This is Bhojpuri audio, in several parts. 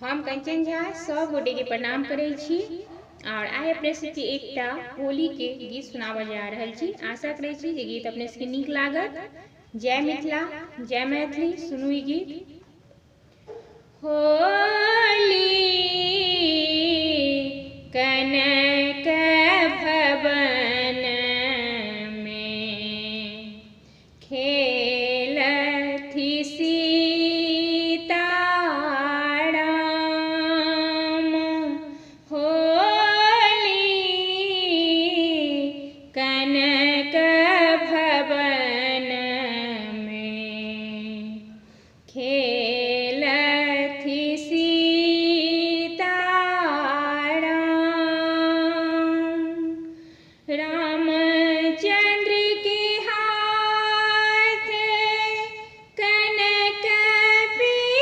हम कंचन झा सब गोटे के प्रणाम करे छी और आइ अपने सबके एकटा होली के गीत सुनाबे जा रहल छी। आशा करे छी जे गीत अपने सबके नीक लागत। जय मिथिला, जय मैथिली, सुनू ई गीत। होली कनक भवन में खेलथि सीता राम। होली कनक भवन में खेलथि सीता राम। रामचंद्र के हाथ कनक पिचकारी।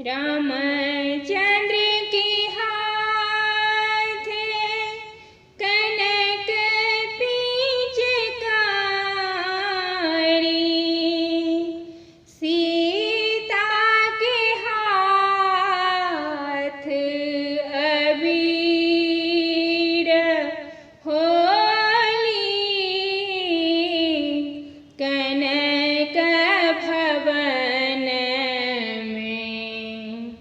रामचंद्र के हाथ कनक पिचकारी। सीता के हाथ अबीर। होली कनक भवन में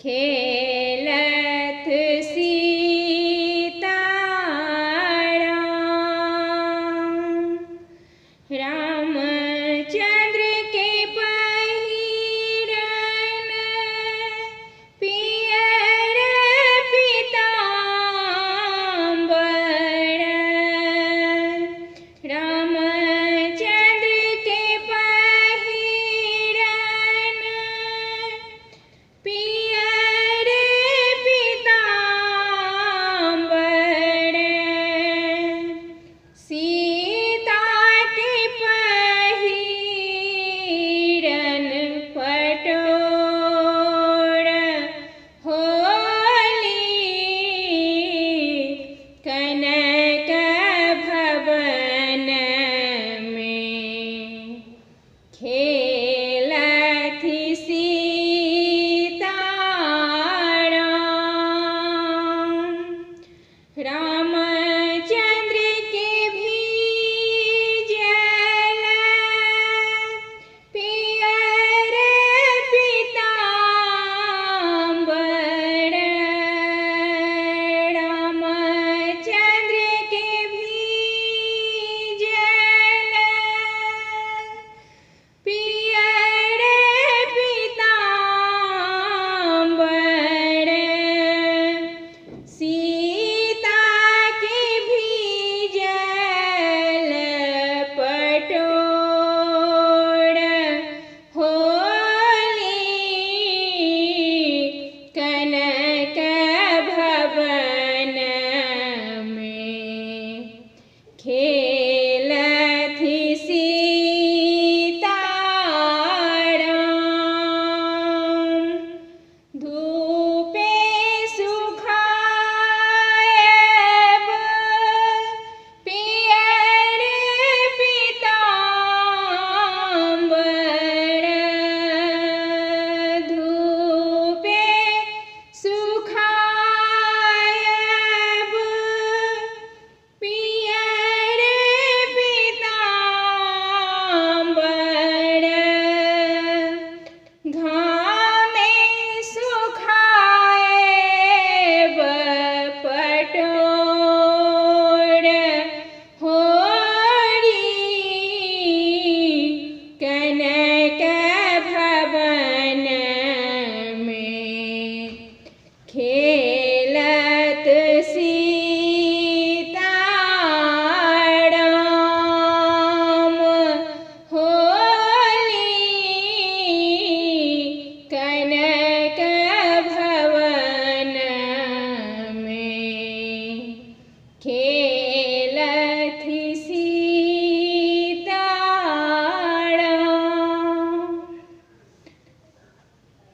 खेलत सीता राम।